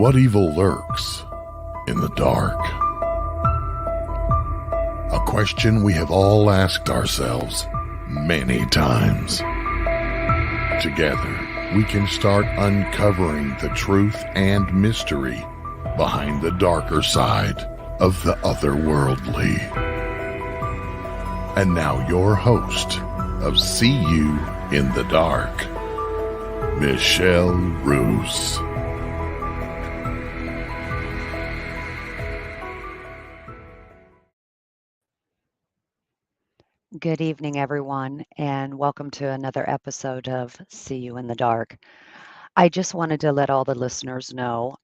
What evil lurks in the dark? A question we have all asked ourselves many times. Together, we can start uncovering the truth and mystery behind the darker side of the otherworldly. And now your host of See You in the Dark, Michelle Roos. Good evening, everyone, and welcome to another episode of See You in the Dark. I just wanted to let all the listeners know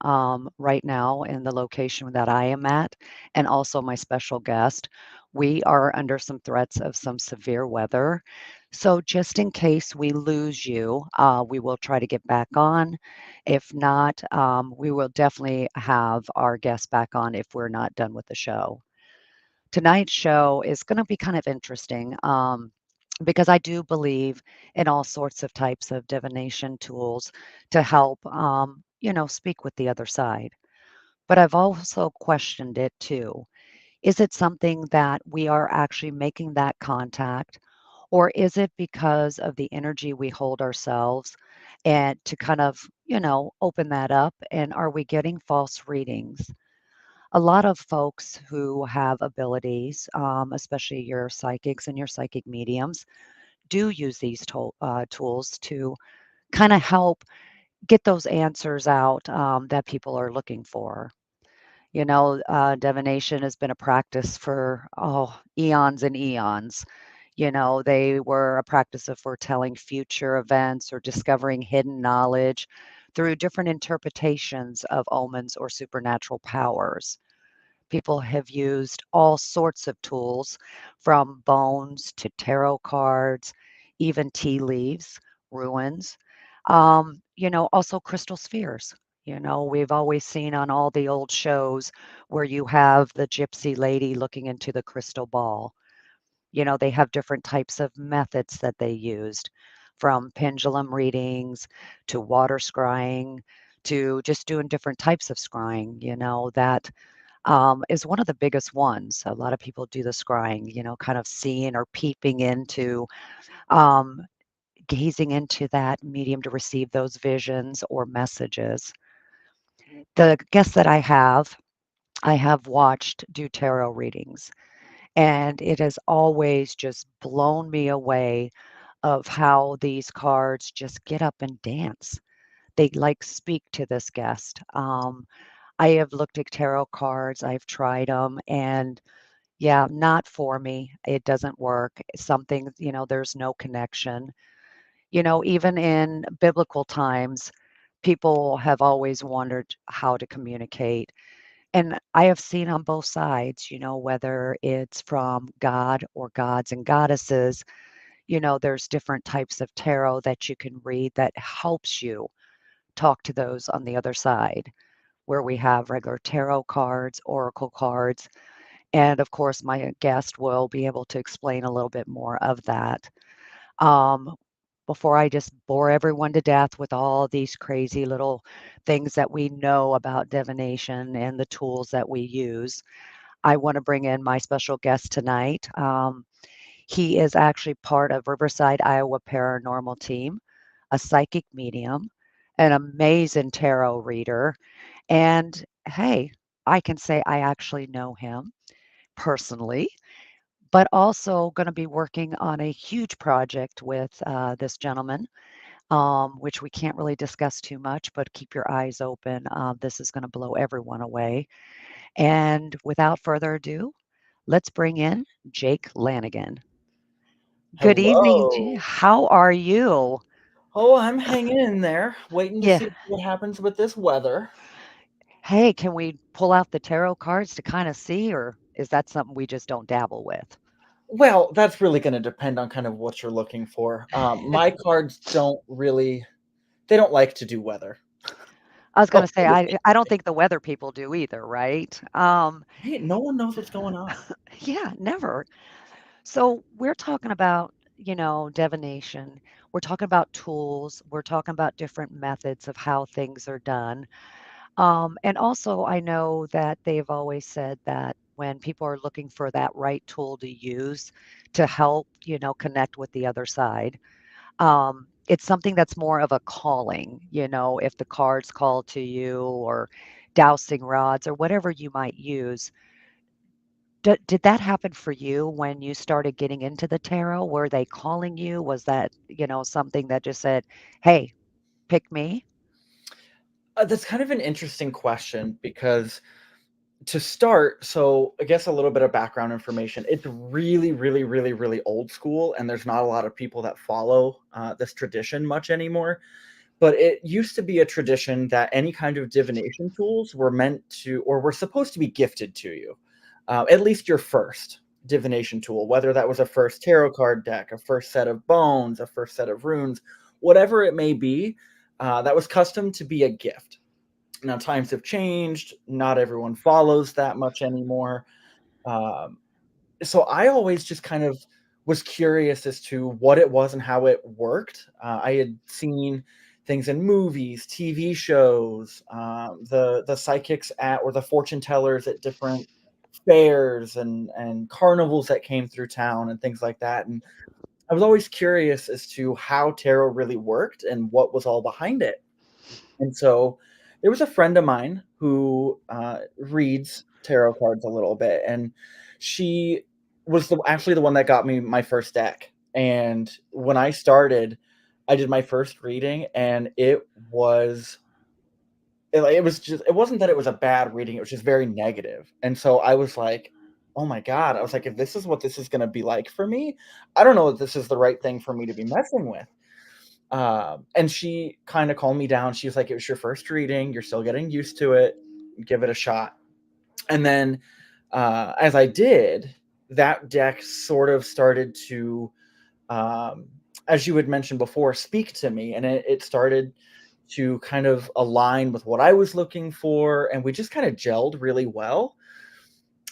right now in the location that I am at, and also my special guest, we are under some threats of some severe weather. So, just in case we lose you, we will try to get back on. If not, we will definitely have our guest back on if we're not done with the show. Tonight's show is going to be kind of interesting because I do believe in all sorts of types of divination tools to help, speak with the other side. But I've also questioned it too. Is it something that we are actually making that contact, or is it because of the energy we hold ourselves and to kind of, open that up? And are we getting false readings? A lot of folks who have abilities, especially your psychics and your psychic mediums, do use these tools to kind of help get those answers out that people are looking for. Divination has been a practice for eons and eons. They were a practice of foretelling future events or discovering hidden knowledge through different interpretations of omens or supernatural powers. People have used all sorts of tools from bones to tarot cards, even tea leaves, ruins, also crystal spheres. We've always seen on all the old shows where you have the gypsy lady looking into the crystal ball. They have different types of methods that they used, from pendulum readings to water scrying to just doing different types of scrying, that is one of the biggest ones. A lot of people do the scrying, kind of seeing or peeping into, um, gazing into that medium to receive those visions or messages. The guests that I have watched do tarot readings, and it has always just blown me away of how these cards just get up and dance. They like speak to this guest. I have looked at tarot cards, I've tried them, and yeah, not for me. It doesn't work. Something, there's no connection. Even in biblical times, people have always wondered how to communicate. And I have seen on both sides, whether it's from God or gods and goddesses, there's different types of tarot that you can read that helps you talk to those on the other side, where we have regular tarot cards, oracle cards, and of course, my guest will be able to explain a little bit more of that. Um, Before I just bore everyone to death with all these crazy little things that we know about divination and the tools that we use, I want to bring in my special guest tonight. He is actually part of Riverside, Iowa Paranormal Team, a psychic medium, an amazing tarot reader, and hey, I can say I actually know him personally, but also going to be working on a huge project with this gentleman, which we can't really discuss too much, but keep your eyes open. This is going to blow everyone away. And without further ado, let's bring in Jake Lanagan. Good evening. Hello. How are you? Oh, I'm hanging in there, waiting to Yeah. see what happens with this weather. Hey, can we pull out the tarot cards to kind of see, or is that something we just don't dabble with? Well, that's really going to depend on kind of what you're looking for. My cards don't really, they don't like to do weather. I was Oh, gonna say, I don't think the weather people do either, right? hey, no one knows what's going on. Yeah, never. So we're talking about, divination. We're talking about tools. We're talking about different methods of how things are done. And also, I know that they've always said that when people are looking for that right tool to use to help, connect with the other side, it's something that's more of a calling, if the cards call to you or dowsing rods or whatever you might use. Did that happen for you when you started getting into the tarot? Were they calling you? Was that, something that just said, "Hey, pick me"? That's kind of an interesting question because to start, so I guess a little bit of background information. It's really, really, really, really old school, and there's not a lot of people that follow this tradition much anymore. But it used to be a tradition that any kind of divination tools were meant to, or were supposed to be gifted to you. At least your first divination tool, whether that was a first tarot card deck, a first set of bones, a first set of runes, whatever it may be, that was custom to be a gift. Now, times have changed. Not everyone follows that much anymore. Um, so I always just kind of was curious as to what it was and how it worked. I had seen things in movies, TV shows, the psychics at or the fortune tellers at different fairs and carnivals that came through town and things like that. And I was always curious as to how tarot really worked and what was all behind it. And so there was a friend of mine who reads tarot cards a little bit, and she was actually the one that got me my first deck. And when I started, I did my first reading, and it was just it wasn't that it was a bad reading; it was just very negative. And so I was like, "Oh my god!" I was like, "If this is what this is going to be like for me, I don't know if this is the right thing for me to be messing with." And she kind of calmed me down. She was like, "It was your first reading. You're still getting used to it. Give it a shot." And then, as I did, that deck sort of started to, um, as you had mentioned before, speak to me, and it started to kind of align with what I was looking for, and we just kind of gelled really well.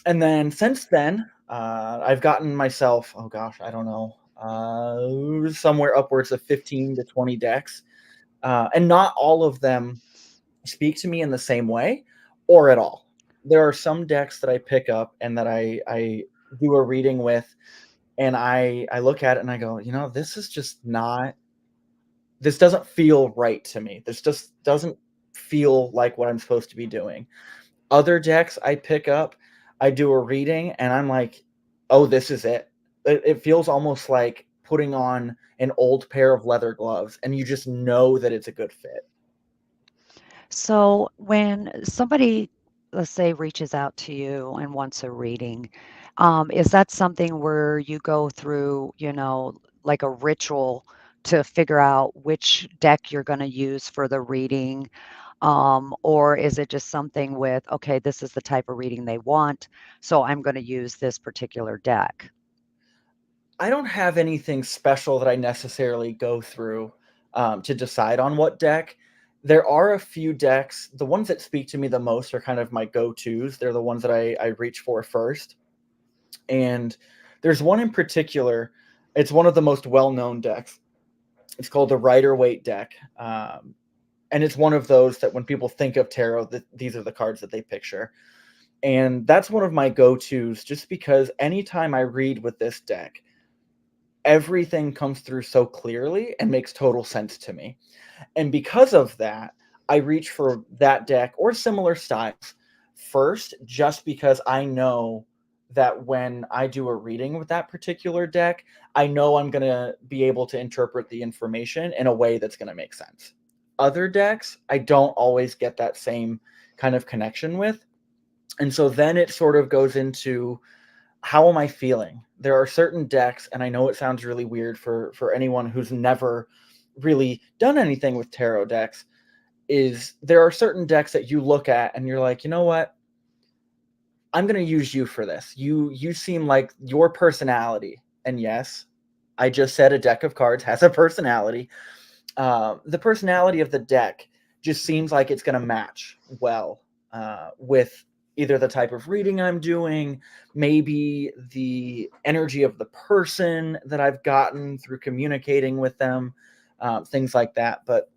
And then since then, I've gotten myself, oh gosh, I don't know, somewhere upwards of 15 to 20 decks. And not all of them speak to me in the same way or at all. There are some decks that I pick up and that I do a reading with, and I look at it and I go, this is just not. This doesn't feel right to me. This just doesn't feel like what I'm supposed to be doing. Other decks I pick up, I do a reading, and I'm like, oh, this is it. It feels almost like putting on an old pair of leather gloves, and you just know that it's a good fit. So when somebody, let's say, reaches out to you and wants a reading, is that something where you go through, like a ritual to figure out which deck you're going to use for the reading? Or is it just something with, okay, this is the type of reading they want, so I'm going to use this particular deck? I don't have anything special that I necessarily go through to decide on what deck. There are a few decks. The ones that speak to me the most are kind of my go-tos. They're the ones that I reach for first. And there's one in particular. It's one of the most well-known decks. It's called the Rider-Waite deck. And it's one of those that when people think of tarot, these are the cards that they picture. And that's one of my go-tos just because anytime I read with this deck, everything comes through so clearly and makes total sense to me. And because of that, I reach for that deck or similar styles first, just because I know that when I do a reading with that particular deck, I know I'm going to be able to interpret the information in a way that's going to make sense. Other decks, I don't always get that same kind of connection with. And so then it sort of goes into how am I feeling? There are certain decks, and I know it sounds really weird for anyone who's never really done anything with tarot decks, is there are certain decks that you look at and you're like, you know what? I'm going to use you for this. You seem like your personality. And yes, I just said a deck of cards has a personality. The personality of the deck just seems like it's going to match well with either the type of reading I'm doing, maybe the energy of the person that I've gotten through communicating with them, things like that. But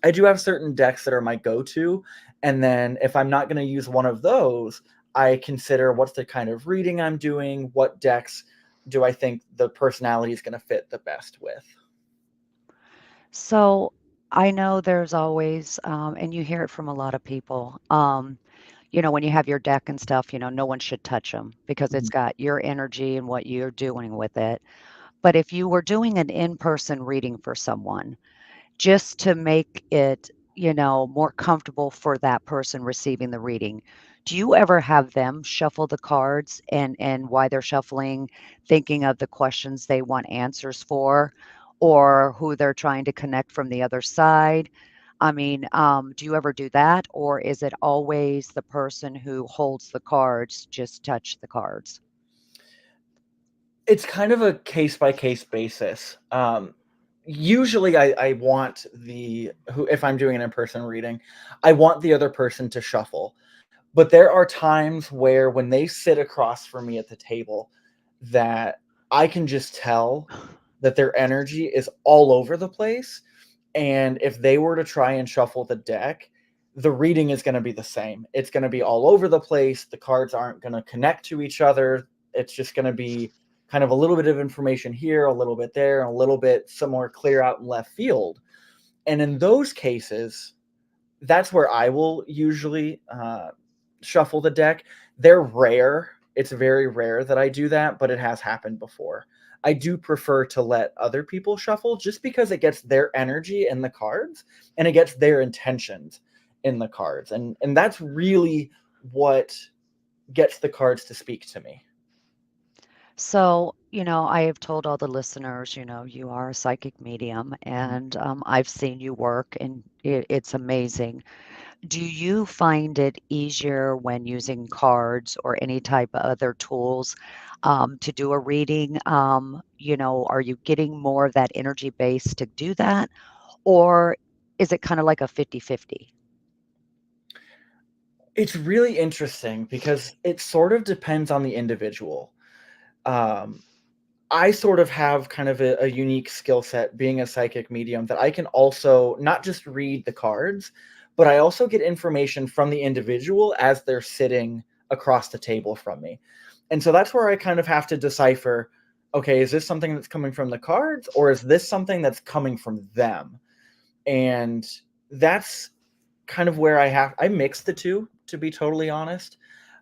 I do have certain decks that are my go-to, And then if I'm not going to use one of those, I consider what's the kind of reading I'm doing, what decks do I think the personality is going to fit the best with. So I know there's always, and you hear it from a lot of people, when you have your deck and stuff, no one should touch them because it's Mhm. got your energy and what you're doing with it. But if you were doing an in-person reading for someone, just to make it, more comfortable for that person receiving the reading. Do you ever have them shuffle the cards and why they're shuffling, thinking of the questions they want answers for, or who they're trying to connect from the other side? I mean, do you ever do that, or is it always the person who holds the cards just touch the cards? It's kind of a case by case basis. Usually, I want if I'm doing an in person reading, I want the other person to shuffle. But there are times where when they sit across from me at the table, that I can just tell that their energy is all over the place. And if they were to try and shuffle the deck, the reading is going to be the same. It's going to be all over the place. The cards aren't going to connect to each other. It's just going to be kind of a little bit of information here, a little bit there, and a little bit somewhere clear out in left field. And in those cases, that's where I will usually shuffle the deck. They're rare. It's very rare that I do that, but it has happened before. I do prefer to let other people shuffle just because it gets their energy in the cards and it gets their intentions in the cards. And that's really what gets the cards to speak to me. So, I have told all the listeners, you are a psychic medium, Mhm. and I've seen you work, and it's amazing. Do you find it easier when using cards or any type of other tools to do a reading? Are you getting more of that energy base to do that? Or is it kind of like a 50-50? It's really interesting because it sort of depends on the individual. Um, I sort of have kind of a unique skill set being a psychic medium that I can also not just read the cards, but I also get information from the individual as they're sitting across the table from me. And so that's where I kind of have to decipher, okay, is this something that's coming from the cards or is this something that's coming from them? And that's kind of where I mix the two, to be totally honest.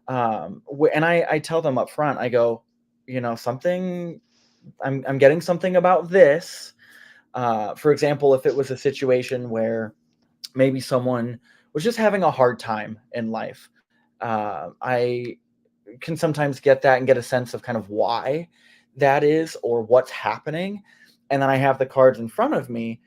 And I tell them up front, I go, something I'm getting something about this. For example, if it was a situation where maybe someone was just having a hard time in life, I can sometimes get that and get a sense of kind of why that is or what's happening. And then I have the cards in front of me,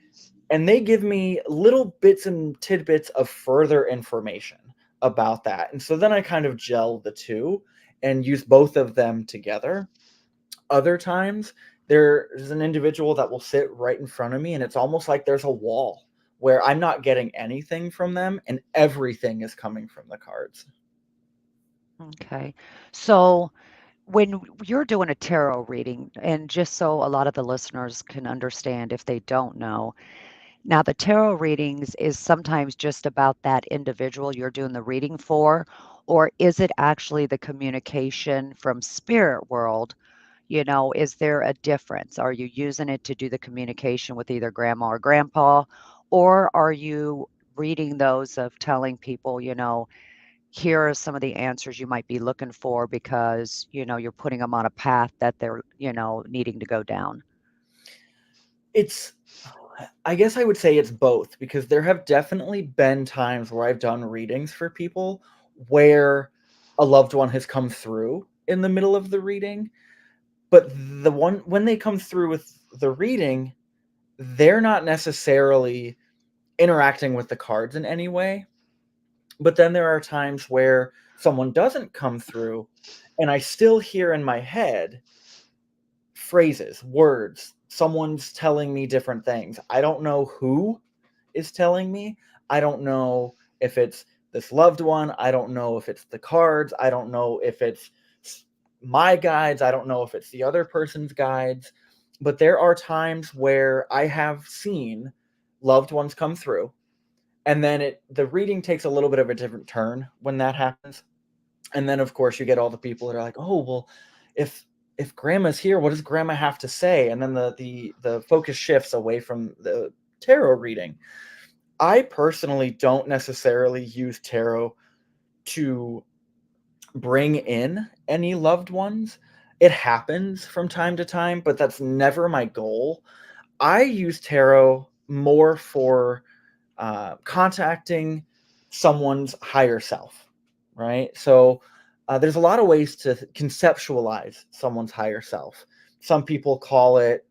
and they give me little bits and tidbits of further information about that. And so then I kind of gel the two and use both of them together. Other times, there's an individual that will sit right in front of me, and it's almost like there's a wall where I'm not getting anything from them, and everything is coming from the cards. Okay. So when you're doing a tarot reading, and just so a lot of the listeners can understand if they don't know, now the tarot readings is sometimes just about that individual you're doing the reading for, or is it actually the communication from spirit world? Is there a difference? Are you using it to do the communication with either grandma or grandpa, or are you reading those of telling people, here are some of the answers you might be looking for because, you're putting them on a path that they're, needing to go down? It's I guess I would say it's both because there have definitely been times where I've done readings for people where a loved one has come through in the middle of the reading, but the one when they come through with the reading, they're not necessarily interacting with the cards in any way. But then there are times where someone doesn't come through and I still hear in my head phrases, words, someone's telling me different things. I don't know who is telling me. I don't know if it's this loved one. I don't know if it's the cards. I don't know if it's my guides. I don't know if it's the other person's guides. But there are times where I have seen loved ones come through And then the reading takes a little bit of a different turn when that happens. And then of course you get all the people that are like, oh well, if grandma's here, what does grandma have to say? And then the focus shifts away from the tarot reading. I personally don't necessarily use tarot to bring in any loved ones. It happens from time to time, but that's never my goal. I use tarot more for contacting someone's higher self, right? So there's a lot of ways to conceptualize someone's higher self. Some people call it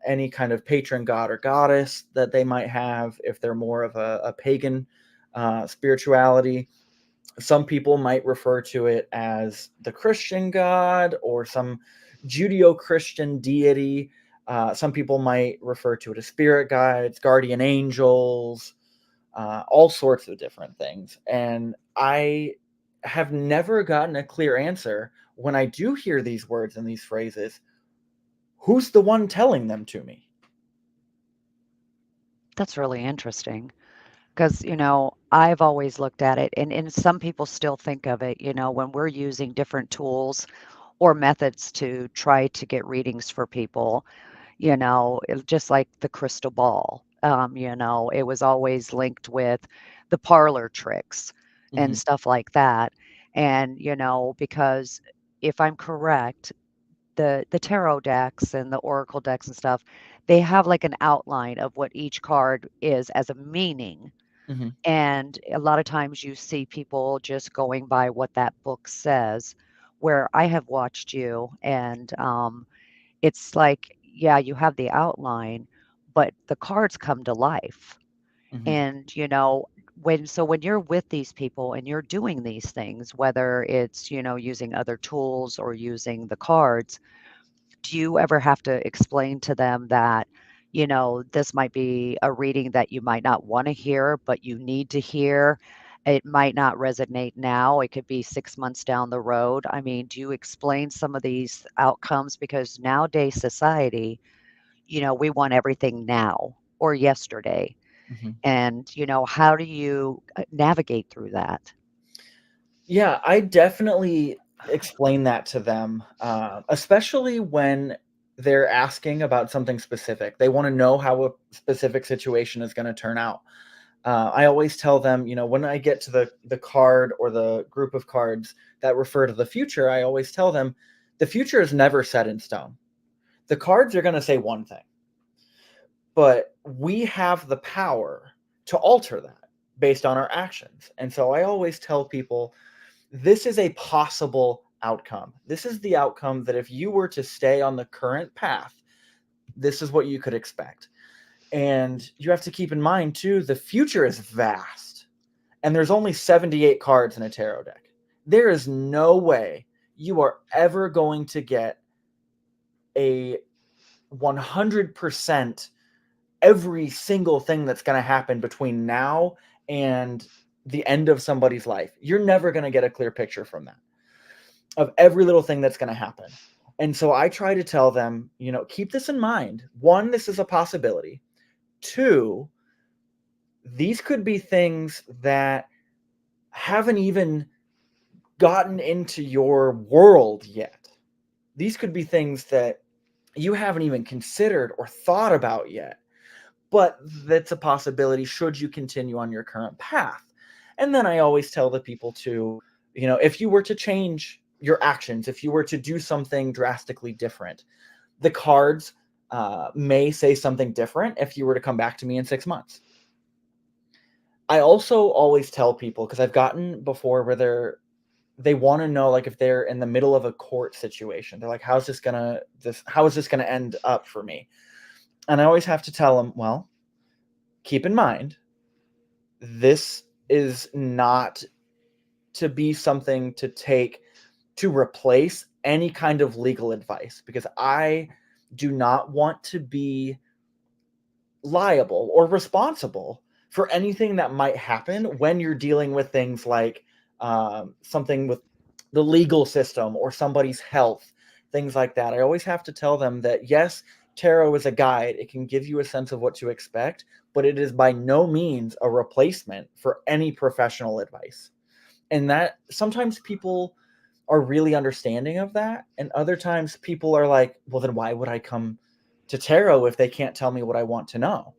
any kind of patron god or goddess that they might have if they're more of a pagan spirituality. Some people might refer to it as the Christian God or some Judeo-Christian deity. Some people might refer to it as spirit guides, guardian angels, all sorts of different things. And I have never gotten a clear answer when I do hear these words and these phrases. Who's the one telling them to me? That's really interesting. Because, I've always looked at it, and some people still think of it, when we're using different tools or methods to try to get readings for people, just like the crystal ball. It was always linked with the parlor tricks and Hmm. stuff like that. And, because if I'm correct, the tarot decks and the oracle decks and stuff, they have like an outline of what each card is as a meaning. Hmm. And a lot of times you see people just going by what that book says, where I have watched you and it's like, yeah, you have the outline, but the cards come to life. Hmm. And, when you're with these people and you're doing these things, whether it's, using other tools or using the cards, do you ever have to explain to them that, this might be a reading that you might not want to hear, but you need to hear? It might not resonate now. It could be 6 months down the road. I mean, do you explain some of these outcomes? Because nowadays society, we want everything now or yesterday. Hmm. And, how do you navigate through that? Yeah, I definitely explain that to them, especially when they're asking about something specific. They want to know how a specific situation is going to turn out. I always tell them, when I get to the card or the group of cards that refer to the future, I always tell them the future is never set in stone. The cards are going to say one thing, but we have the power to alter that based on our actions. And so I always tell people this is a possible outcome. This is the outcome that if you were to stay on the current path, this is what you could expect. And you have to keep in mind, too, the future is vast. And there's only 78 cards in a tarot deck. There is no way you are ever going to get a 100% every single thing that's going to happen between now and the end of somebody's life. You're never going to get a clear picture from that of every little thing that's going to happen. And so I try to tell them, keep this in mind. One, this is a possibility. Two, these could be things that haven't even gotten into your world yet. These could be things that you haven't even considered or thought about yet, but that's a possibility should you continue on your current path. And then I always tell the people to, if you were to change your actions, if you were to do something drastically different, the cards may say something different if you were to come back to me in 6 months. I also always tell people, because I've gotten before where they want to know, like, if they're in the middle of a court situation, they're like, how is this gonna end up for me? And I always have to tell them, well, keep in mind, this is not to be something to take to replace any kind of legal advice, because I do not want to be liable or responsible for anything that might happen when you're dealing with things like something with the legal system or somebody's health, things like that. I always have to tell them that, yes, tarot is a guide. It can give you a sense of what to expect, but it is by no means a replacement for any professional advice. And that sometimes people are really understanding of that, and other times people are like, well, then why would I come to tarot if they can't tell me what I want to know?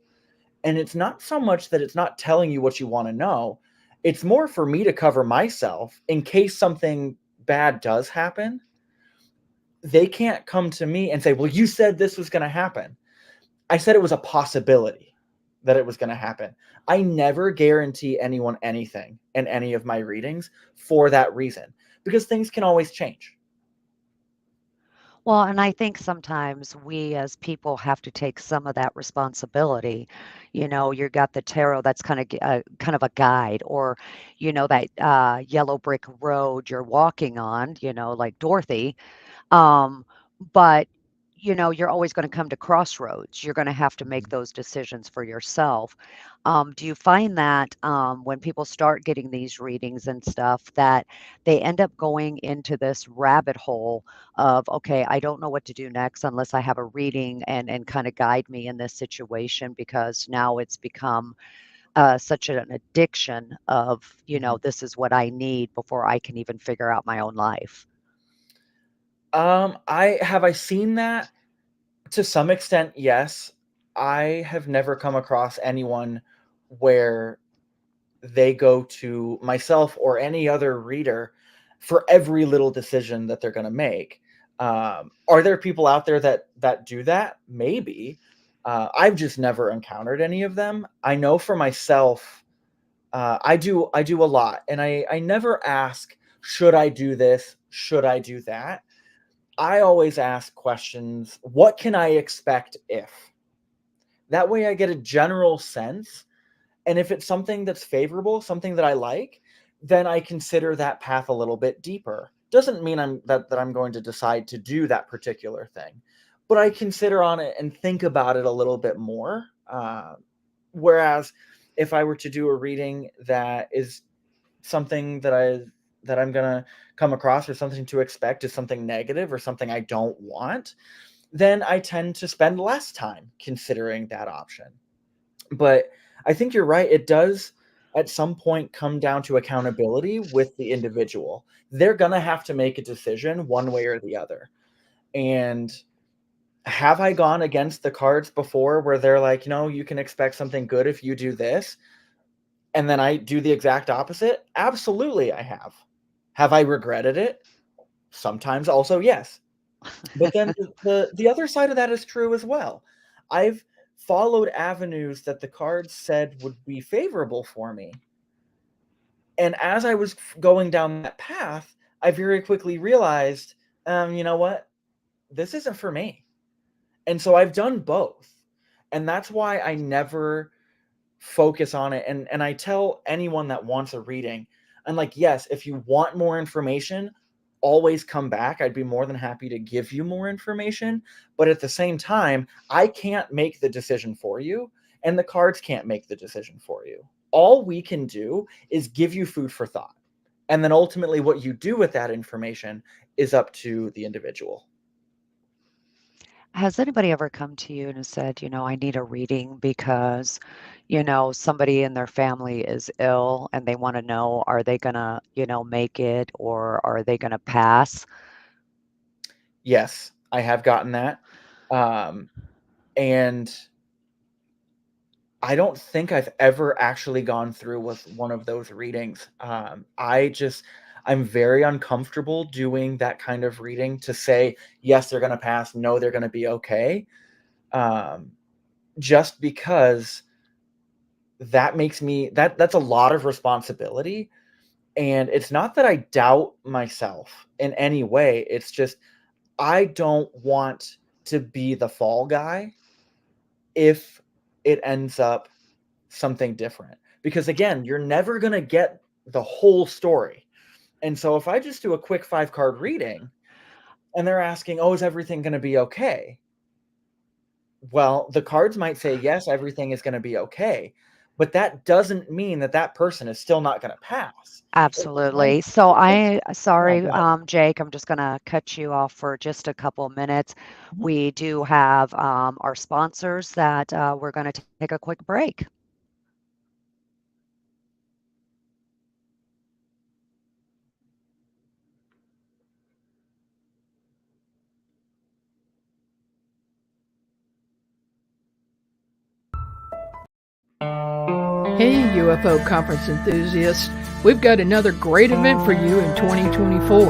And it's not so much that it's not telling you what you want to know, it's more for me to cover myself in case something bad does happen. They can't come to me and say, well, you said this was going to happen. I said it was a possibility that it was going to happen. I never guarantee anyone anything in any of my readings for that reason, because things can always change. Well, and I think sometimes we as people have to take some of that responsibility. You know, you got the tarot that's kind of a guide, or that yellow brick road you're walking on. Like Dorothy. Um, but you're always going to come to crossroads. You're going to have to make Mhm. those decisions for yourself. Do you find that when people start getting these readings and stuff, that they end up going into this rabbit hole of, okay, I don't know what to do next unless I have a reading and kind of guide me in this situation, because now it's become such an addiction of, Mhm. this is what I need before I can even figure out my own life. I seen that to some extent, yes. I have never come across anyone where they go to myself or any other reader for every little decision that they're going to make. Are there people out there that do that? Maybe. I've just never encountered any of them. I know for myself, I do a lot, and I never ask, should I do this? Should I do that? I always ask questions. What can I expect if? That way, I get a general sense, and if it's something that's favorable, something that I like, then I consider that path a little bit deeper. Doesn't mean that I'm going to decide to do that particular thing, but I consider on it and think about it a little bit more. Whereas if I were to do a reading that is something that I'm gonna come across, or something to expect is something negative or something I don't want, then I tend to spend less time considering that option. But I think you're right. It does at some point come down to accountability with the individual. They're going to have to make a decision one way or the other. And have I gone against the cards before where they're like, you can expect something good if you do this? And then I do the exact opposite? Absolutely, I have. Have I regretted it? Sometimes also, yes. But then the other side of that is true as well. I've followed avenues that the cards said would be favorable for me. And as I was going down that path, I very quickly realized, you know what? This isn't for me. And so I've done both. And that's why I never focus on it. And I tell anyone that wants a reading, I'm like, yes, if you want more information, always come back. I'd be more than happy to give you more information. But at the same time, I can't make the decision for you, and the cards can't make the decision for you. All we can do is give you food for thought. And then ultimately, what you do with that information is up to the individual. Has anybody ever come to you and said, I need a reading because, somebody in their family is ill and they want to know, are they going to, make it, or are they going to pass? Yes, I have gotten that. Um, and I don't think I've ever actually gone through with one of those readings. I'm very uncomfortable doing that kind of reading to say, yes, they're going to pass. No, they're going to be okay. Um, just because that's a lot of responsibility. And it's not that I doubt myself in any way. It's just, I don't want to be the fall guy if it ends up something different. Because again, you're never going to get the whole story. And so if I just do a quick 5 card reading and they're asking, "Oh, is everything going to be okay?" Well, the cards might say, "Yes, everything is going to be okay." but that doesn't mean that that person is still not going to pass. Absolutely. So Yeah, sorry, go ahead. Jake, I'm just going to cut you off for just a couple minutes. Mhm. We do have our sponsors that we're going to take a quick break. Hey, UFO conference enthusiasts. We've got another great event for you in 2024.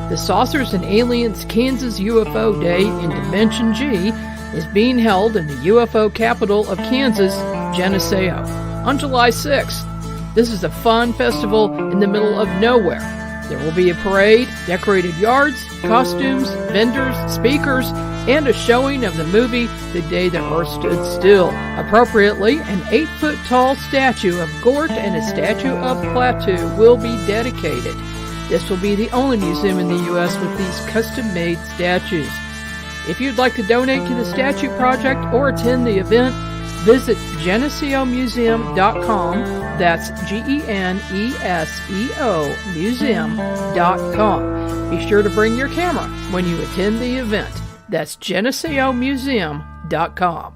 The Saucers and Aliens Kansas UFO Day in Dimension G is being held in the UFO capital of Kansas, Geneseo, on July 6th. This is a fun festival in the middle of nowhere. There will be a parade, decorated yards, costumes, vendors, speakers, and a showing of the movie The Day the Earth Stood Still. Appropriately, an 8-foot-tall statue of Gort and a statue of Klaatu will be dedicated. This will be the only museum in the U.S. with these custom-made statues. If you'd like to donate to the statue project or attend the event, visit GeneseoMuseum.com. That's GENESEO Museum.com. Be sure to bring your camera when you attend the event. That's GeneseoMuseum.com.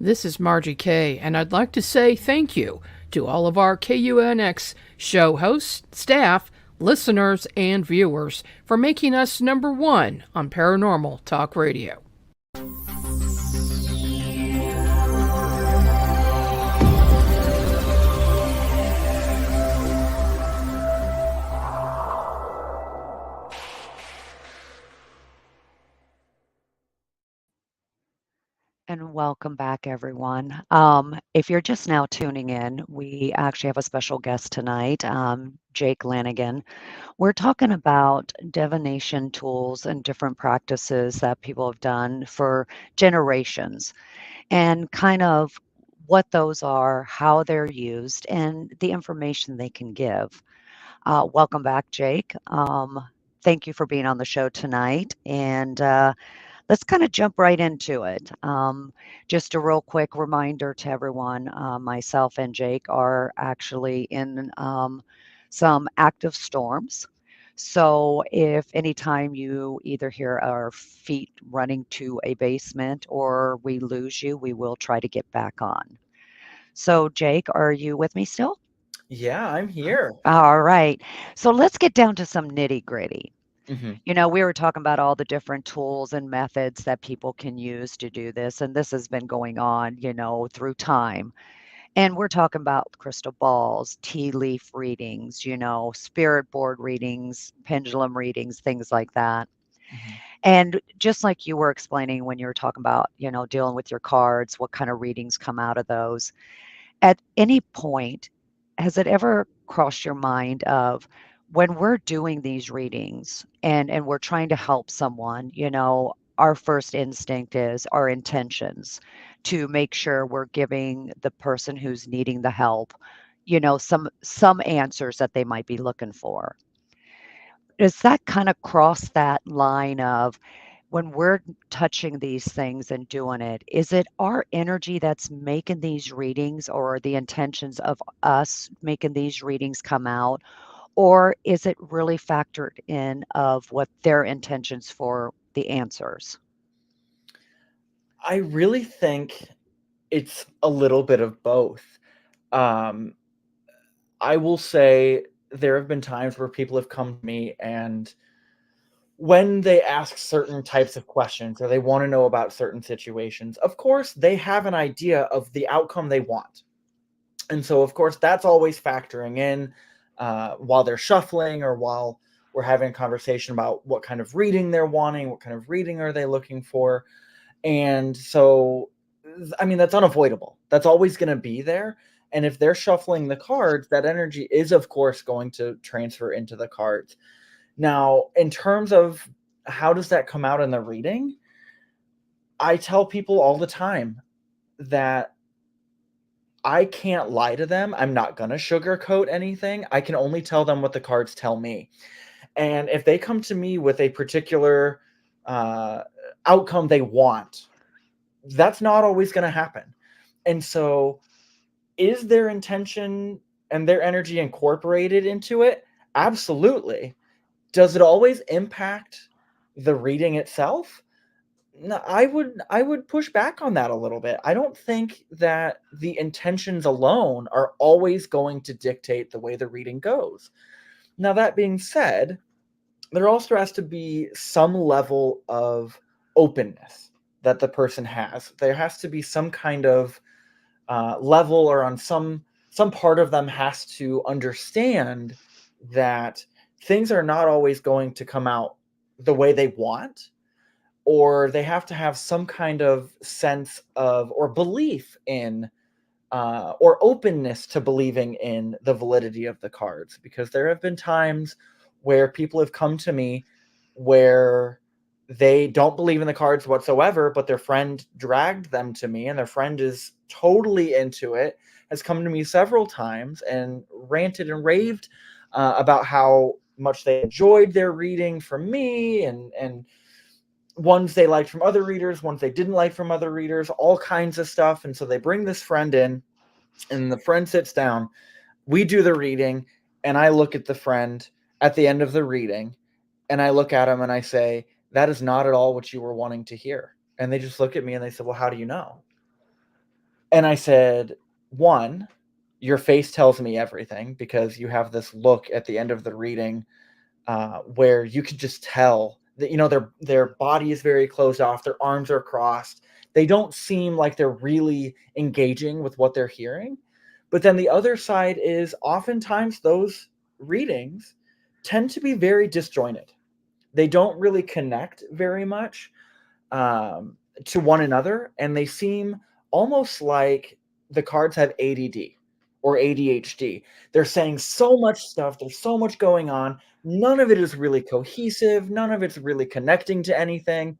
This is Margie Kay, and I'd like to say thank you to all of our KUNX show hosts, staff, listeners, and viewers for making us number one on Paranormal Talk Radio. And welcome back, everyone. If you're just now tuning in, we actually have a special guest tonight, Jake Lanagan. We're talking about divination tools and different practices that people have done for generations and kind of what those are, how they're used, and the information they can give. Welcome back, Jake. Thank you for being on the show tonight. And let's kind of jump right into it. Just a real quick reminder to everyone, myself and Jake are actually in some active storms. So if anytime you either hear our feet running to a basement or we lose you, we will try to get back on. So, Jake, are you with me still? Yeah, I'm here. All right. So let's get down to some nitty gritty. Hmm. We were talking about all the different tools and methods that people can use to do this, and this has been going on, through time. And we're talking about crystal balls, tea leaf readings, spirit board readings, pendulum readings, things like that. Hmm. And just like you were explaining when you were talking about, dealing with your cards, what kind of readings come out of those. At any point, has it ever crossed your mind of when we're doing these readings and we're trying to help someone, our first instinct is our intentions to make sure we're giving the person who's needing the help, some answers that they might be looking for. Does that kind of cross that line of when we're touching these things and doing it, is it our energy that's making these readings or the intentions of us making these readings come out? Or is it really factored in of what their intentions for the answers? I really think it's a little bit of both. Um, I will say there have been times where people have come to me, and when they ask certain types of questions or they want to know about certain situations, of course, they have an idea of the outcome they want. And so, of course, that's always factoring in while they're shuffling or while we're having a conversation about what kind of reading they're wanting, what kind of reading are they looking for. And so, I mean, that's unavoidable. That's always going to be there. And if they're shuffling the cards, that energy is, of course, going to transfer into the cards. Now, in terms of how does that come out in the reading, I tell people all the time that I can't lie to them. I'm not going to sugarcoat anything. I can only tell them what the cards tell me. And if they come to me with a particular uh, outcome they want, that's not always going to happen. And so, is their intention and their energy incorporated into it? Absolutely. Does it always impact the reading itself? No, I would push back on that a little bit. I don't think that the intentions alone are always going to dictate the way the reading goes. Now, that being said, there also has to be some level of openness that the person has. There has to be some kind of level, or on some part of them has to understand that things are not always going to come out the way they want, or they have to have some kind of sense of or belief in or openness to believing in the validity of the cards. Because there have been times where people have come to me where they don't believe in the cards whatsoever, but their friend dragged them to me, and their friend is totally into it, has come to me several times and ranted and raved about how much they enjoyed their reading from me, and ones they liked from other readers, ones they didn't like from other readers, all kinds of stuff. And so they bring this friend in, and the friend sits down. We do the reading, and I look at the friend at the end of the reading, and I look at him and I say, "That is not at all what you were wanting to hear." And they just look at me and they said, "Well, how do you know?" And I said, "One, your face tells me everything, because you have this look at the end of the reading where you could just tell that their body is very closed off, their arms are crossed, they don't seem like they're really engaging with what they're hearing." But then the other side is oftentimes those readings tend to be very disjointed. They don't really connect very much um, to one another, and they seem almost like the cards have ADD or ADHD. They're saying so much stuff, there's so much going on. None of it is really cohesive, none of it's really connecting to anything.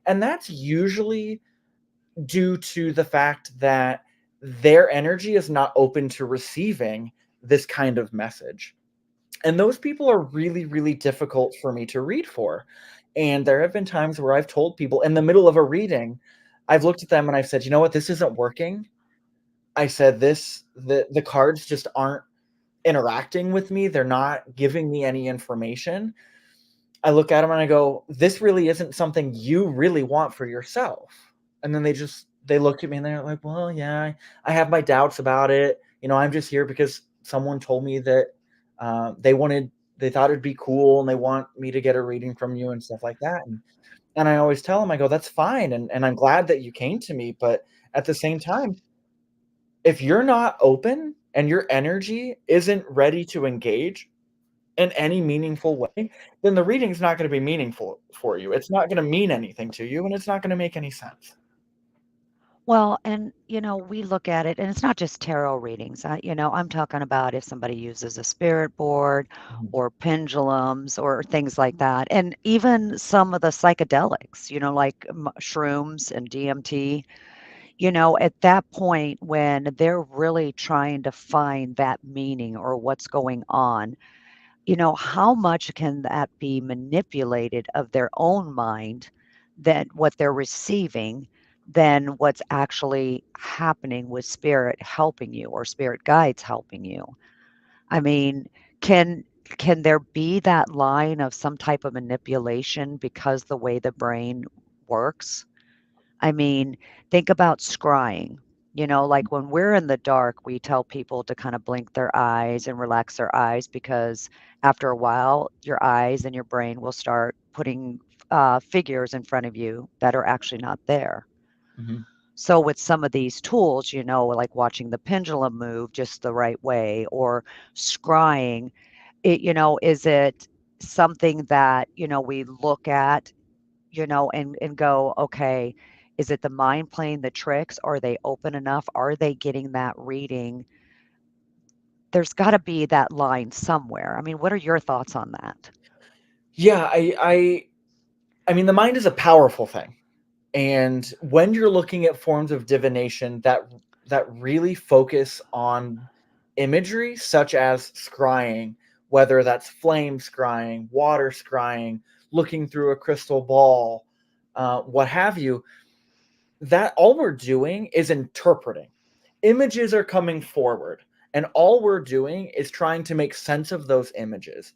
And that's usually due to the fact that their energy is not open to receiving this kind of message. And those people are really, really difficult for me to read for. And there have been times where I've told people in the middle of a reading, I've looked at them and I've said, "You know what? This isn't working." I said, the cards just aren't interacting with me. They're not giving me any information." I look at them and I go, "This really isn't something you really want for yourself." And then they just they looked at me and they're like, well, yeah, I have my doubts about it. I'm just here because someone told me that they thought it'd be cool and they want me to get a reading from you and stuff like that. And I always tell them, I go, that's fine. And I'm glad that you came to me. But at the same time, if you're not open and your energy isn't ready to engage in any meaningful way, then the reading's not going to be meaningful for you. It's not going to mean anything to you and it's not going to make any sense. Well, and we look at it, and it's not just tarot readings. I'm talking about if somebody uses a spirit board Mhm. or pendulums or things like that. And even some of the psychedelics, like shrooms and DMT, at that point when they're really trying to find that meaning or what's going on, how much can that be manipulated of their own mind than what they're receiving than what's actually happening with spirit helping you or spirit guides helping you? I mean, can can there be that line of some type of manipulation because the way the brain works? I mean, think about scrying. Like when we're in the dark, we tell people to kind of blink their eyes and relax their eyes because after a while, your eyes and your brain will start putting figures in front of you that are actually not there. Mhm. So, with some of these tools, like watching the pendulum move just the right way or scrying, is it something that, we look at and go, okay, is it the mind playing the tricks? Are they open enough? Are they getting that reading? There's got to be that line somewhere. I mean, what are your thoughts on that? Yeah, I mean, the mind is a powerful thing. And when you're looking at forms of divination that really focus on imagery such as scrying, whether that's flame scrying, water scrying, looking through a crystal ball, what have you, that all we're doing is interpreting. Images are coming forward, and all we're doing is trying to make sense of those images.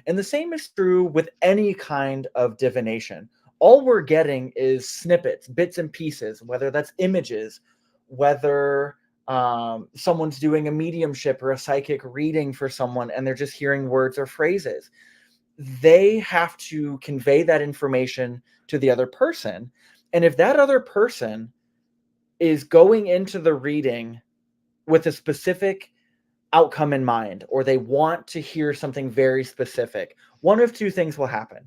And the same is true with any kind of divination. All we're getting is snippets, bits and pieces, whether that's images, whether someone's doing a mediumship or a psychic reading for someone and they're just hearing words or phrases. They have to convey that information to the other person. And if that other person is going into the reading with a specific outcome in mind, or they want to hear something very specific, one of two things will happen.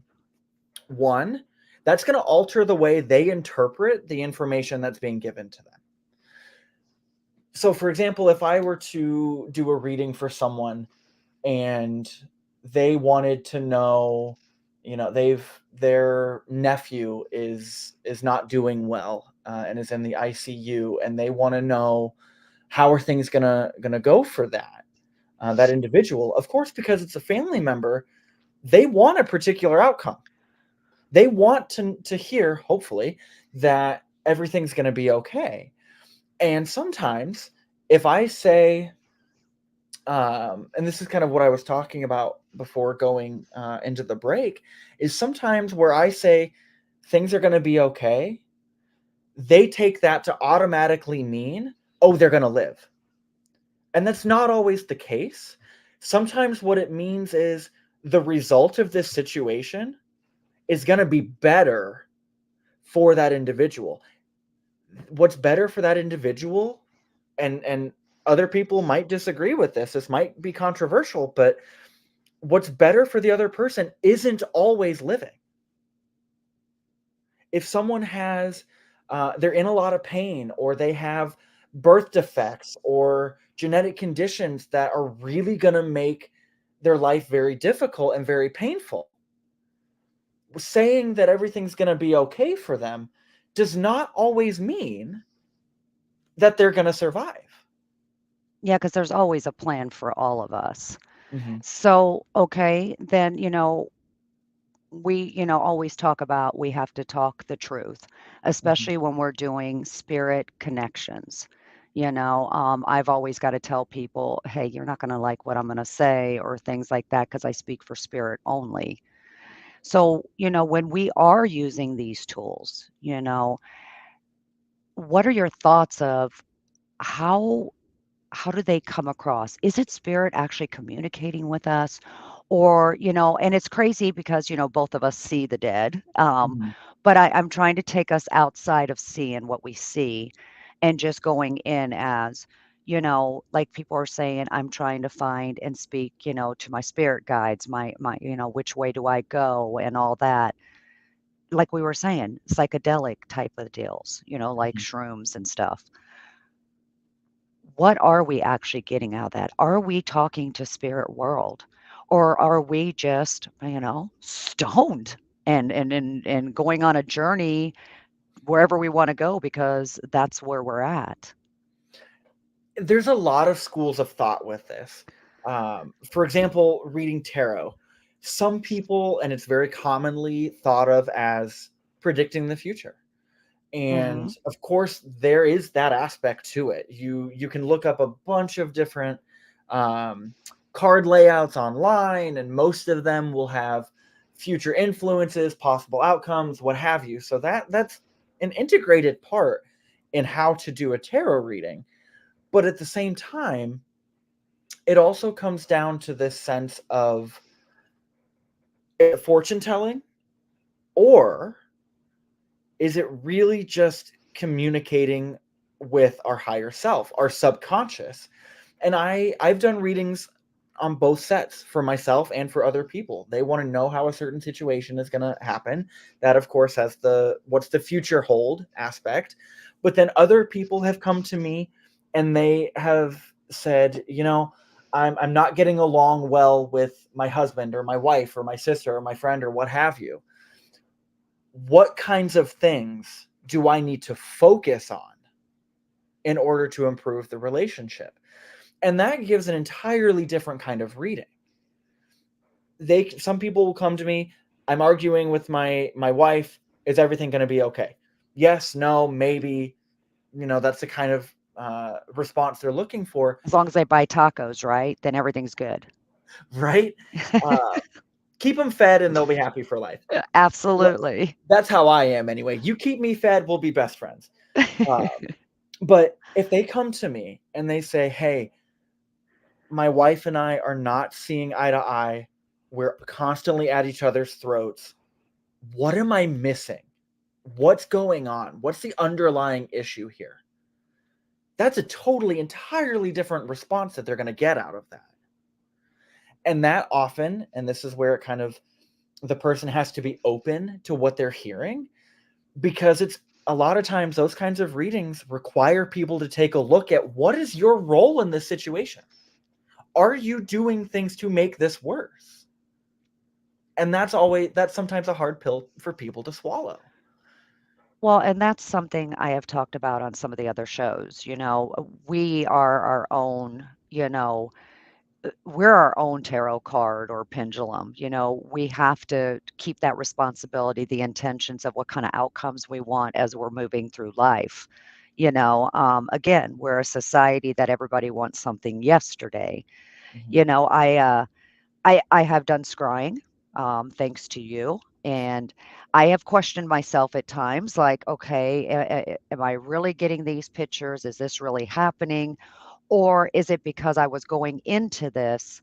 One, that's going to alter the way they interpret the information that's being given to them. So, for example, if I were to do a reading for someone and they wanted to know, their nephew is not doing well and is in the ICU, and they want to know how are things gonna go for that individual. Of course, because it's a family member, they want a particular outcome. They want to hear, hopefully, that everything's gonna be okay. And sometimes, if I say, and this is kind of what I was talking about before going into the break, is sometimes where I say things are going to be okay, they take that to automatically mean, oh, they're going to live. And that's not always the case. Sometimes what it means is the result of this situation is going to be better for that individual. What's better for that individual, and other people might disagree with this. This might be controversial, but what's better for the other person isn't always living. If someone they're in a lot of pain, or they have birth defects or genetic conditions that are really going to make their life very difficult and very painful, saying that everything's going to be okay for them does not always mean that they're going to survive. Yeah, because there's always a plan for all of us. Mm-hmm. So, okay, then, we, always talk about we have to talk the truth, Mm-hmm. especially when we're doing spirit connections. I've always got to tell people, hey, you're not going to like what I'm going to say or things like that because I speak for spirit only. So, when we are using these tools, what are your thoughts of how how do they come across? Is it spirit actually communicating with us? Or, and it's crazy because, both of us see the dead. Mhm. But I'm trying to take us outside of seeing what we see and just going in as, like people are saying, I'm trying to find and speak, to my spirit guides, my, which way do I go and all that. Like we were saying, psychedelic type of deals, like Mhm. shrooms and stuff. What are we actually getting out of that? Are we talking to spirit world? Or are we just, stoned and going on a journey wherever we want to go because that's where we're at? There's a lot of schools of thought with this. For example, reading tarot. Some people, and it's very commonly thought of as predicting the future. And Mhm. of course, there is that aspect to it. You can look up a bunch of different um, card layouts online, and most of them will have future influences, possible outcomes, what have you. So that's an integrated part in how to do a tarot reading. But at the same time, it also comes down to this sense of fortune telling, or is it really just communicating with our higher self, our subconscious? And I've done readings on both sets for myself and for other people. They want to know how a certain situation is going to happen. That of course has the what's the future hold aspect. But then other people have come to me and they have said, I'm not getting along well with my husband or my wife or my sister or my friend or what have you. What kinds of things do I need to focus on in order to improve the relationship? And that gives an entirely different kind of reading. Some people will come to me, I'm arguing with my wife, is everything going to be okay? Yes, no, maybe. That's the kind of response they're looking for. As long as they buy tacos, right? Then everything's good. Right? uh, Keep them fed and they'll be happy for life. Well, Absolutely. that's how I am anyway. You keep me fed, we'll be best friends. uh, But if they come to me and they say, hey, my wife and I are not seeing eye to eye, we're constantly at each other's throats, what am I missing? What's going on? What's the underlying issue here? That's a totally, entirely different response that they're going to get out of that. And that often, and this is where it kind of, the person has to be open to what they're hearing, because it's a lot of times those kinds of readings require people to take a look at what is your role in this situation? Are you doing things to make this worse? And that's sometimes a hard pill for people to swallow. Well, and that's something I have talked about on some of the other shows. We are our own, we're our own tarot card or pendulum. We have to keep that responsibility, the intentions of what kind of outcomes we want as we're moving through life. Again, we're a society that everybody wants something yesterday. Mhm. You know, I uh, I have done scrying, thanks to you, and I have questioned myself at times, like, okay, am I really getting these pictures? Is this really happening? Or is it because I was going into this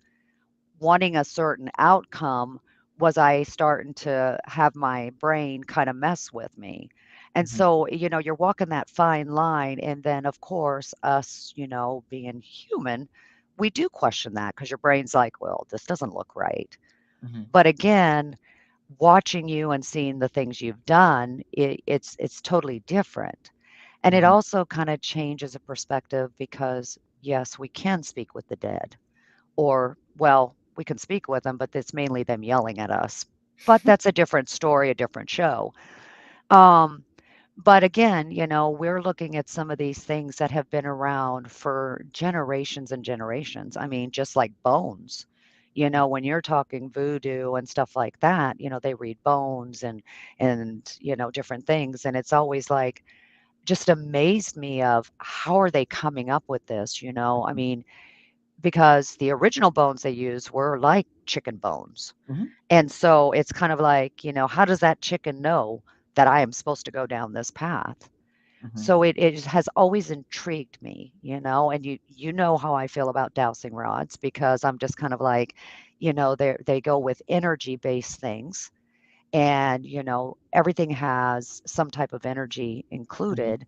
wanting a certain outcome, was I starting to have my brain kind of mess with me? And Mhm. so, you're walking that fine line. And then, of course, us, being human, we do question that because your brain's like, well, this doesn't look right. Mhm. But again, watching you and seeing the things you've done, it's totally different. And it Mhm. also kind of changes a perspective because, yes, we can speak with the dead or, well, we can speak with them, but it's mainly them yelling at us. But that's a different story, a different show. Um, but again, we're looking at some of these things that have been around for generations and generations. I mean, just like bones. When you're talking voodoo and stuff like that, they read bones and different things. And it's always like just amazed me of how are they coming up with this? I mean, because the original bones they used were like chicken bones. Mhm. And so it's kind of like, how does that chicken know that I am supposed to go down this path? Hmm. So it has always intrigued me, and you know how I feel about dowsing rods because I'm just kind of like, they go with energy-based things, and everything has some type of energy Hmm. included,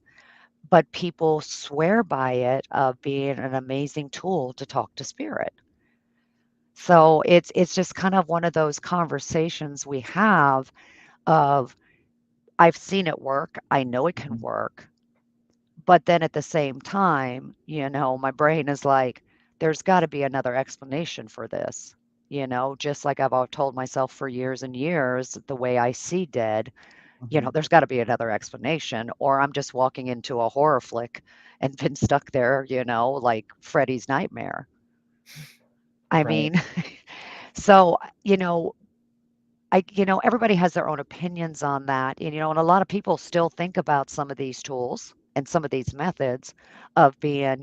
but people swear by it of being an amazing tool to talk to spirit. So it's just kind of one of those conversations we have of I've seen it work, I know it can Hmm. work, but then at the same time, my brain is like, there's got to be another explanation for this. Just like I've all told myself for years and years, the way I see dead, Hmm. there's got to be another explanation, or I'm just walking into a horror flick and been stuck there, like Freddy's nightmare. I Right. mean, so, everybody has their own opinions on that. And a lot of people still think about some of these tools and some of these methods of being,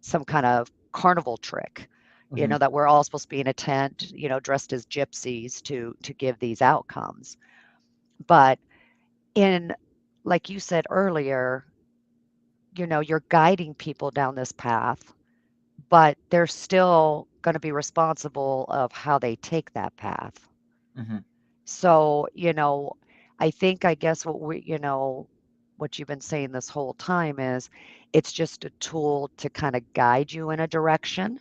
some kind of carnival trick, Hmm. that we're all supposed to be in a tent, dressed as gypsies to give these outcomes. But in, like you said earlier, you're guiding people down this path, but they're still going to be responsible of how they take that path. Hmm. So, I guess what you've been saying this whole time is it's just a tool to kind of guide you in a direction,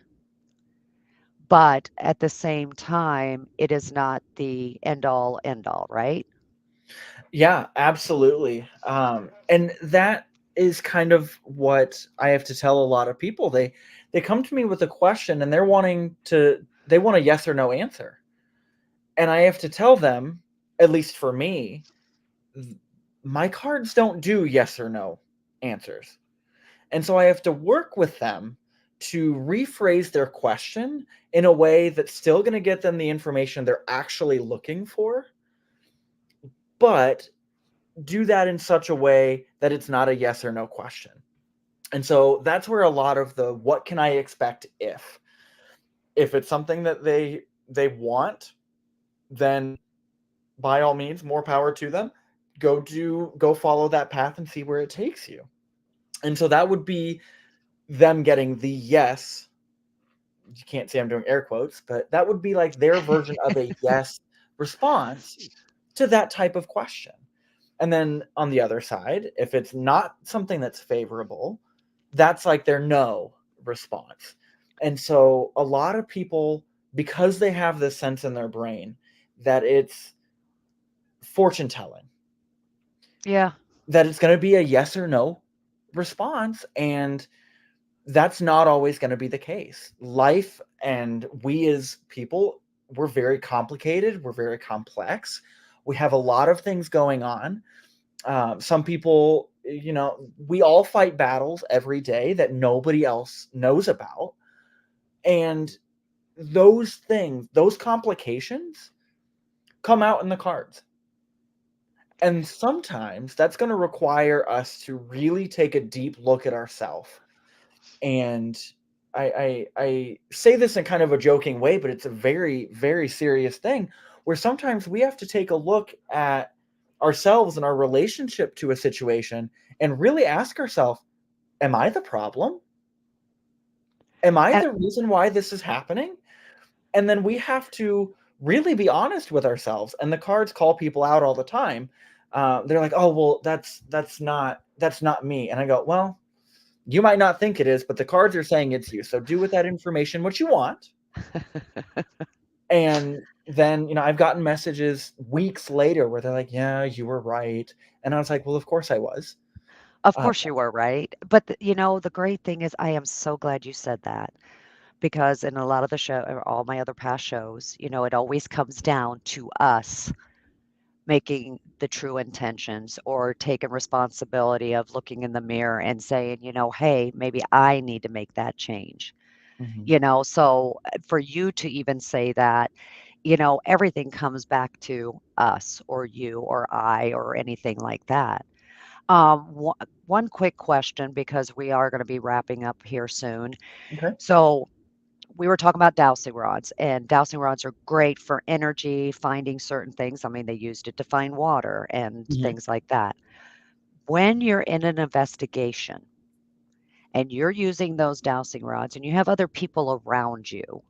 but at the same time, it is not the end all, right? Yeah, absolutely. And that is kind of what I have to tell a lot of people. They come to me with a question and they want a yes or no answer. And I have to tell them, at least for me, th- my cards don't do yes or no answers. And so I have to work with them to rephrase their question in a way that's still going to get them the information they're actually looking for, but do that in such a way that it's not a yes or no question. And so that's where a lot of the what can I expect if it's something that they want, then by all means more power to them. Go follow that path and see where it takes you. And so that would be them getting the yes. You can't see I'm doing air quotes, but that would be like their version of a yes response to that type of question. And then on the other side, if it's not something that's favorable, that's like their no response. And so a lot of people, because they have this sense in their brain that it's fortune telling, Yeah. that it's going to be a yes or no response. And that's not always going to be the case. Life and we as people, we're very complicated, we're very complex. We have a lot of things going on. Some people, we all fight battles every day that nobody else knows about. And those things, those complications come out in the cards. And sometimes that's going to require us to really take a deep look at ourselves. And I say this in kind of a joking way, but it's a very, very serious thing where sometimes we have to take a look at ourselves and our relationship to a situation and really ask ourselves, am I the problem? Am I And the reason why this is happening? And then we have to really be honest with ourselves. And the cards call people out all the time. They're like, "Oh, well, that's not me." And I go, "Well, you might not think it is, but the cards are saying it's you. So do with that information what you want." And then, I've gotten messages weeks later where they're like, "Yeah, you were right." And I was like, "Well, of course I was." of Uh, course you were right. But the great thing is I am so glad you said that because in a lot of the show or all my other past shows, it always comes down to us making the true intentions or taking responsibility of looking in the mirror and saying, hey, maybe I need to make that change. mhm, So for you to even say that, everything comes back to us or you or I or anything like that. One quick question because we are going to be wrapping up here soon. okay. So we were talking about dowsing rods, and dowsing rods are great for energy, finding certain things. I mean, they used it to find water and Mhm, things like that. when you're in an investigation and you're using those dowsing rods and you have other people around you,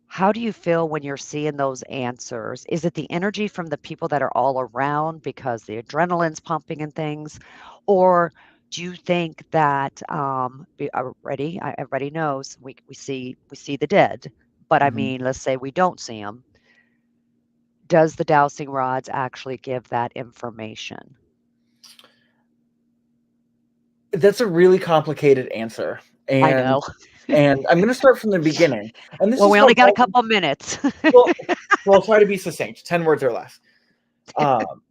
how do you feel when you're seeing those answers? Is it the energy from the people that are all around because the adrenaline's pumping and things? Or do you think that everybody knows we see the dead, but I Mhm. mean, let's say we don't see them. Does the dowsing rods actually give that information? That's a really complicated answer, I and know. I'm going to start from the beginning. And this Well, is we how only got a dowsing. couple minutes. Well, I'll try to be succinct, 10 words or less. Um,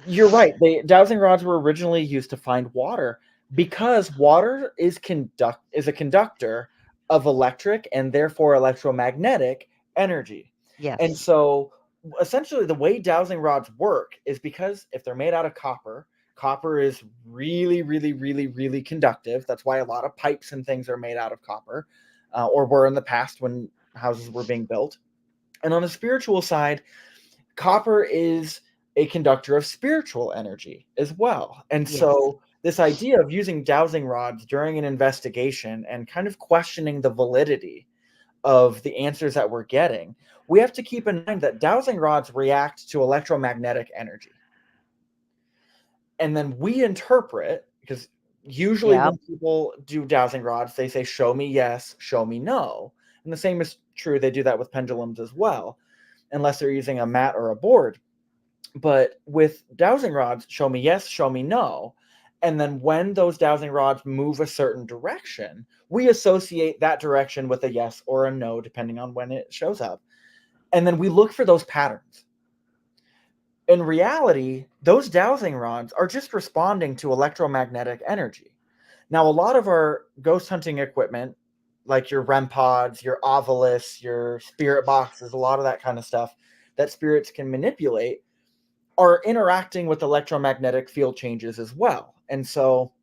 you're right. The dowsing rods were originally used to find water because water is a conductor of electric and therefore electromagnetic energy. And Yes. so essentially the way dowsing rods work is because if they're made out of copper is really, really, really, really conductive. That's why a lot of pipes and things are made out of copper, or were in the past when houses were being built. And on the spiritual side, copper is a conductor of spiritual energy as well. And Yes. so this idea of using dowsing rods during an investigation and kind of questioning the validity of the answers that we're getting, we have to keep in mind that dowsing rods react to electromagnetic energy. And then we interpret, because usually Yep. when people do dowsing rods, they say, show me yes, show me no. And the same is true, they do that with pendulums as well, unless they're using a mat or a board. But with dowsing rods, show me yes, show me no. And then when those dowsing rods move a certain direction, we associate that direction with a yes or a no, depending on when it shows up. And then we look for those patterns. In reality, those dowsing rods are just responding to electromagnetic energy. Now, a lot of our ghost hunting equipment, like your REM pods, your ovulists, your spirit boxes, a lot of that kind of stuff that spirits can manipulate, are interacting with electromagnetic field changes as well. And so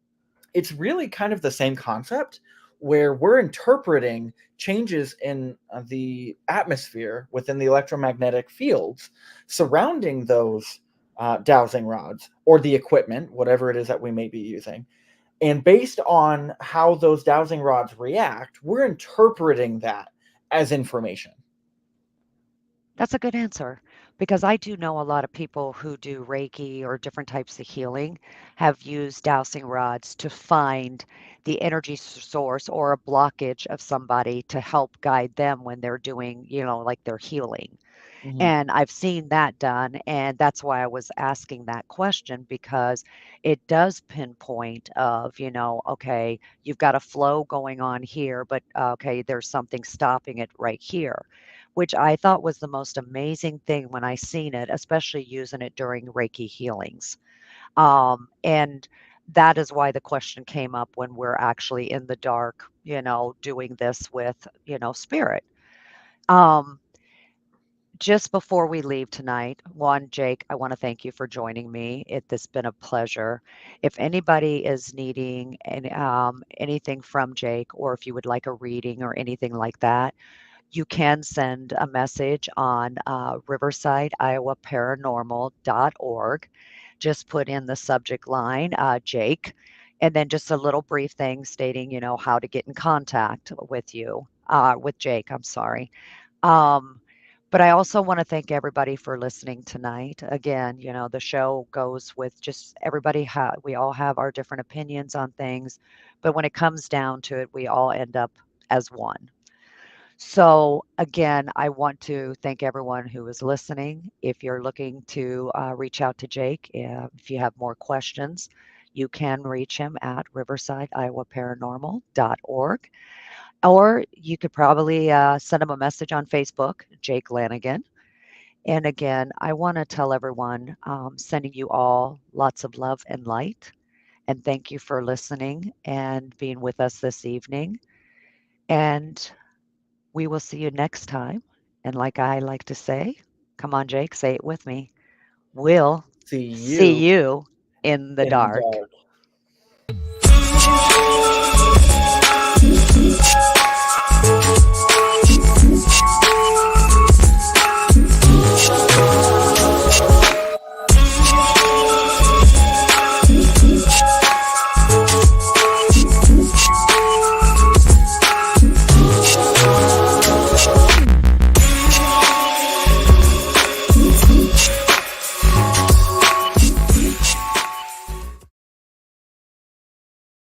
it's really kind of the same concept where we're interpreting changes in the atmosphere within the electromagnetic fields surrounding those dowsing rods or the equipment, whatever it is that we may be using. And based on how those dowsing rods react, we're interpreting that as information. That's a good answer because I do know a lot of people who do Reiki or different types of healing have used dowsing rods to find the energy source or a blockage of somebody to help guide them when they're doing, like their healing. Mhm. And I've seen that done. And that's why I was asking that question because it does pinpoint of, okay, you've got a flow going on here, but okay, there's something stopping it right here, which I thought was the most amazing thing when I seen it, especially using it during Reiki healings. And that is why the question came up when we're actually in the dark, doing this with, spirit. Um, just before we leave tonight, one, Jake, I want to thank you for joining me. It's been a pleasure. If anybody is needing anything from Jake, or if you would like a reading or anything like that, you can send a message on Riverside, Iowa Paranormal.org. Just put in the subject line, Jake, and then just a little brief thing stating, how to get in contact with Jake, I'm sorry. Um, but I also want to thank everybody for listening tonight. Again, the show goes with just everybody. We all have our different opinions on things, but when it comes down to it, we all end up as one. So, again, I want to thank everyone who is listening. If you're looking to reach out to Jake, if you have more questions, you can reach him at riversideiowa.paranormal.org. Or you could probably send him a message on Facebook, Jake Lanagan. And again, I want to tell everyone, sending you all lots of love and light. And thank you for listening and being with us this evening. And we will see you next time. And like I like to say, come on, Jake, say it with me. We'll See see you you in the in the dark. dark.